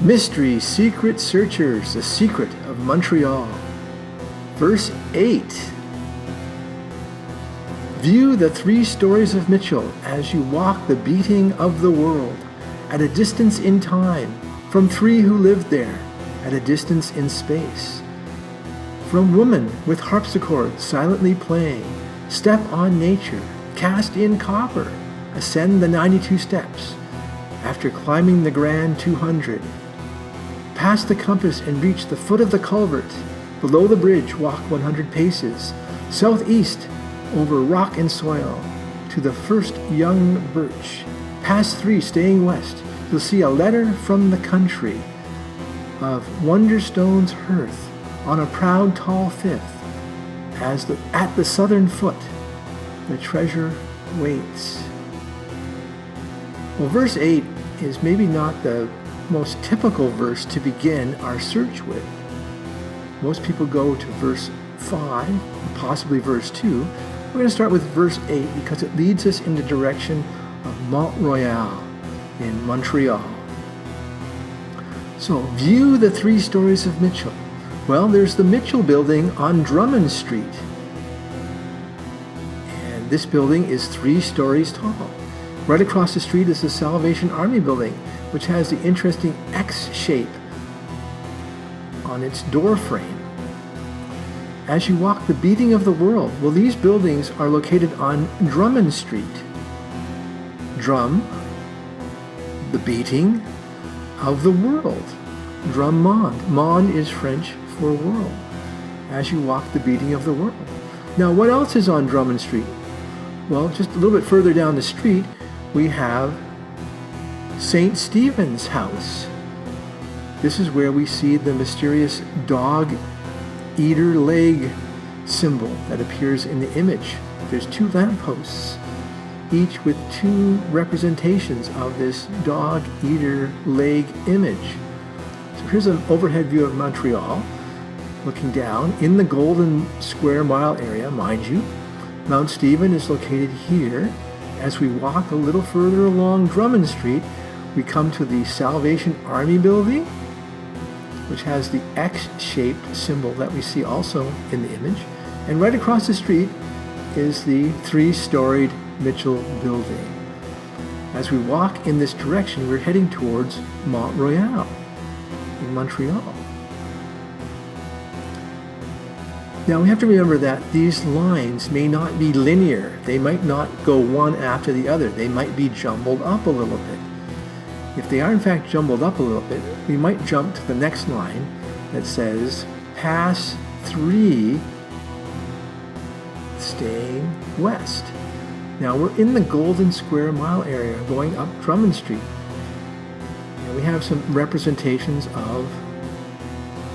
Mystery Secret Searchers, the Secret of Montreal. Verse 8. View the 3 stories of Mitchell as you walk the beating of the world, at a distance in time, from 3 who lived there, at a distance in space. From woman with harpsichord silently playing, step on nature, cast in copper, ascend the 92 steps, after climbing the grand 200. Pass the compass and reach the foot of the culvert. Below the bridge, walk 100 paces, southeast over rock and soil, to the first young birch. Pass 3, staying west. You'll see a letter from the country of Wonderstone's hearth on a proud tall fifth. At the southern foot, the treasure waits. Well, verse 8 is maybe not the most typical verse to begin our search with. Most people go to verse 5, possibly verse 2. We're going to start with verse 8 because it leads us in the direction of Montreal in Montreal. So, view the 3 stories of Mitchell. Well, there's the Mitchell building on Drummond Street. And this building is 3 stories tall. Right across the street is the Salvation Army building, which has the interesting X shape on its door frame. As you walk the beating of the world, well, these buildings are located on Drummond Street. Drum, the beating of the world. Drum monde. Monde is French for world. As you walk the beating of the world. Now, what else is on Drummond Street? Well, just a little bit further down the street, we have St. Stephen's House. This is where we see the mysterious dog eater leg symbol that appears in the image. There's 2 lampposts, each with 2 representations of this dog eater leg image. So here's an overhead view of Montreal, looking down in the Golden Square Mile area, mind you. Mount Stephen is located here. As we walk a little further along Drummond Street, we come to the Salvation Army building, which has the X-shaped symbol that we see also in the image. And right across the street is the 3-storied Mitchell building. As we walk in this direction, we're heading towards Montreal in Montreal. Now we have to remember that these lines may not be linear. They might not go one after the other. They might be jumbled up a little bit. If they are in fact jumbled up a little bit, we might jump to the next line that says, pass 3, staying west. Now we're in the Golden Square Mile area going up Drummond Street. And we have some representations of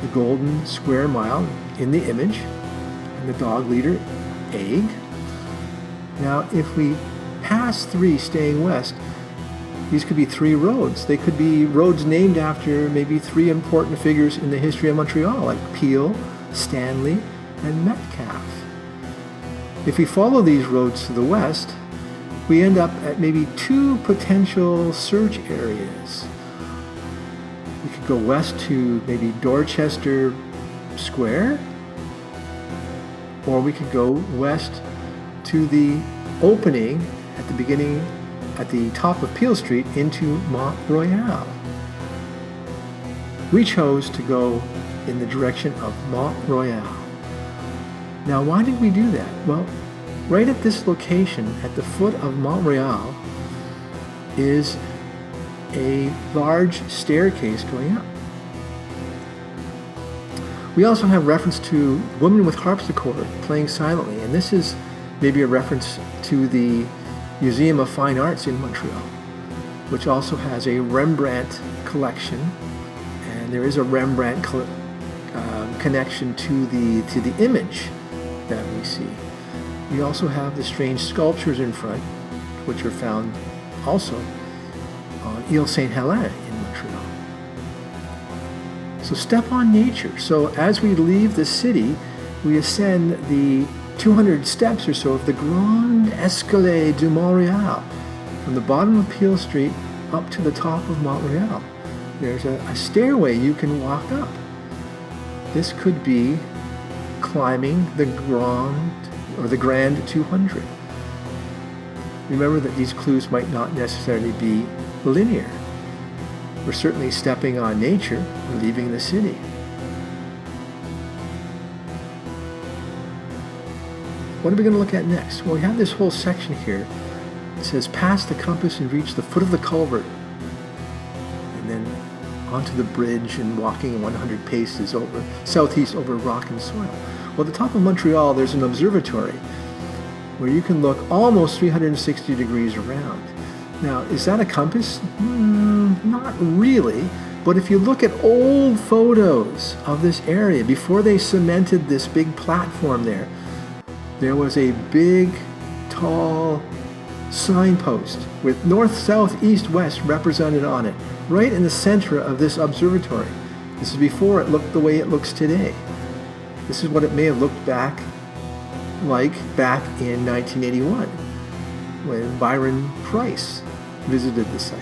the Golden Square Mile in the image, and the dog leader, egg. Now if we pass 3, staying west, these could be 3 roads. They could be roads named after maybe 3 important figures in the history of Montreal, like Peel, Stanley, and Metcalfe. If we follow these roads to the west, we end up at maybe 2 potential search areas. We could go west to maybe Dorchester Square, or we could go west to the opening at the beginning at the top of Peel Street into Montreal. We chose to go in the direction of Montreal. Now, why did we do that? Well, right at this location, at the foot of Montreal, is a large staircase going up. We also have reference to woman with harpsichord playing silently, and this is maybe a reference to the Museum of Fine Arts in Montreal, which also has a Rembrandt collection, and there is a Rembrandt connection to the image that we see. We also have the strange sculptures in front, which are found also on Ile Saint-Hélène in Montreal. So step on nature. So as we leave the city, we ascend the 200 steps or so of the Grand Escalier de Montréal, from the bottom of Peel Street up to the top of Montreal. there's a stairway you can walk up. This could be climbing the Grand 200. Remember that these clues might not necessarily be linear. We're certainly stepping on nature, we're leaving the city. What are we going to look at next? Well, we have this whole section here. It says, pass the compass and reach the foot of the culvert. And then onto the bridge and walking 100 paces over southeast over rock and soil. Well, at the top of Montreal, there's an observatory where you can look almost 360 degrees around. Now, is that a compass? Not really. But if you look at old photos of this area, before they cemented this big platform there was a big, tall signpost with north, south, east, west represented on it, right in the center of this observatory. This is before it looked the way it looks today. This is what it may have looked back in 1981 when Byron Priess visited the site.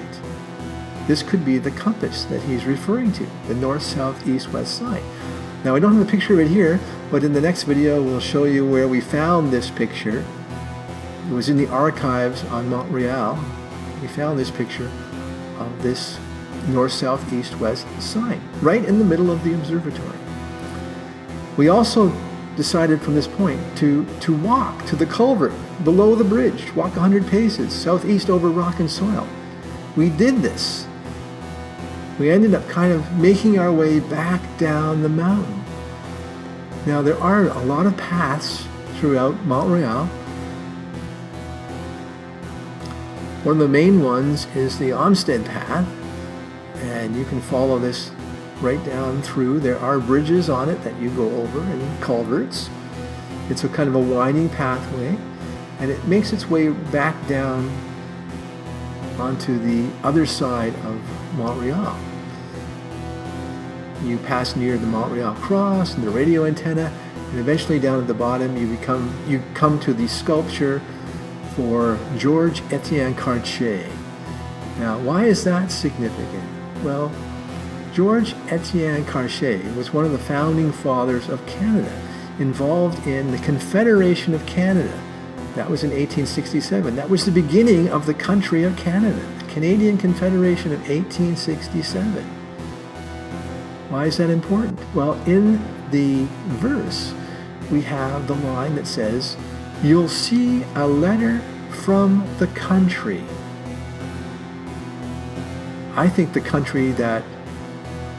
This could be the compass that he's referring to, the north, south, east, west sign. Now, I don't have a picture of it here, but in the next video we'll show you where we found this picture. It was in the archives on Montreal. We found this picture of this north, south, east, west sign, right in the middle of the observatory. We also decided from this point to walk to the culvert below the bridge, walk 100 paces, southeast over rock and soil. We did this. We ended up kind of making our way back down the mountain. Now, there are a lot of paths throughout Montreal. One of the main ones is the Olmsted Path, and you can follow this right down through. There are bridges on it that you go over and culverts. It's a kind of a winding pathway, and it makes its way back down onto the other side of Montreal. You pass near the Montreal Cross and the radio antenna, and eventually down at the bottom you come to the sculpture for Georges Etienne Cartier. Now, why is that significant? Well, Georges Etienne Cartier was one of the founding fathers of Canada, involved in the Confederation of Canada. That was in 1867. That was the beginning of the country of Canada, the Canadian Confederation of 1867. Why is that important? Well, in the verse, we have the line that says, "You'll see a letter from the country." I think the country that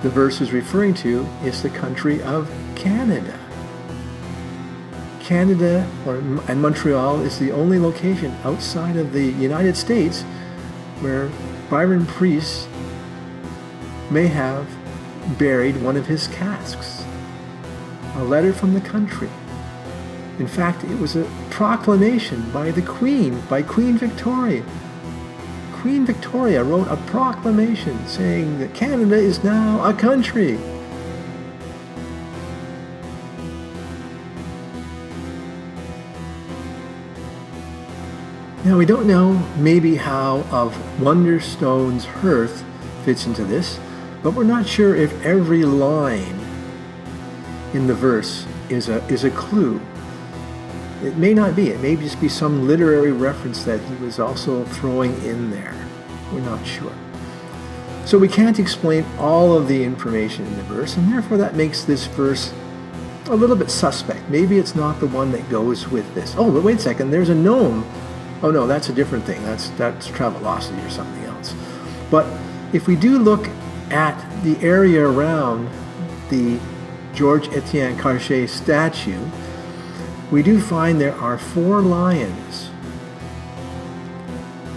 the verse is referring to is the country of Canada. Canada and Montreal is the only location outside of the United States where Byron Priess may have buried one of his casques. A letter from the country. In fact, it was a proclamation by the Queen, by Queen Victoria. Queen Victoria wrote a proclamation saying that Canada is now a country. Now, we don't know maybe how of Wonderstone's hearth fits into this, but we're not sure if every line in the verse is a clue. It may not be. It may just be some literary reference that he was also throwing in there. We're not sure. So we can't explain all of the information in the verse, and therefore that makes this verse a little bit suspect. Maybe it's not the one that goes with this. Oh, but wait a second, there's a gnome. Oh no, that's a different thing. That's Travelocity or something else. But if we do look at the area around the Georges Etienne Cartier statue, we do find there are 4 lions.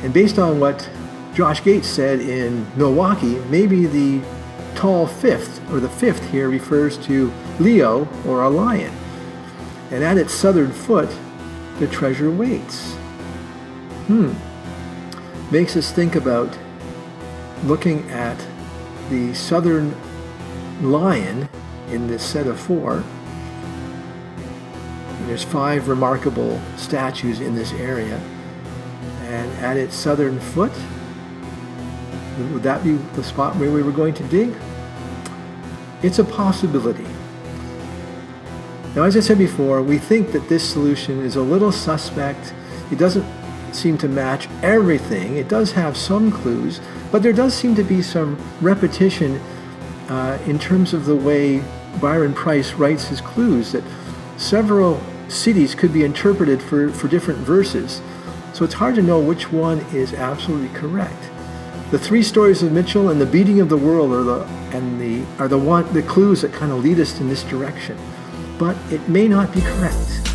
And based on what Josh Gates said in Milwaukee, maybe the tall 5th, or the 5th here, refers to Leo, or a lion. And at its southern foot, the treasure waits. Makes us think about looking at the southern lion in this set of 4. There's 5 remarkable statues in this area, and at its southern foot Would that be the spot where we were going to dig? It's a possibility. Now, as I said before, we think that this solution is a little suspect. It doesn't seem to match everything. It does have some clues, but there does seem to be some repetition in terms of the way Byron Priess writes his clues, that several cities could be interpreted for different verses. So it's hard to know which one is absolutely correct. The three stories of Mitchell and the beating of the world are the clues that kind of lead us in this direction. But it may not be correct.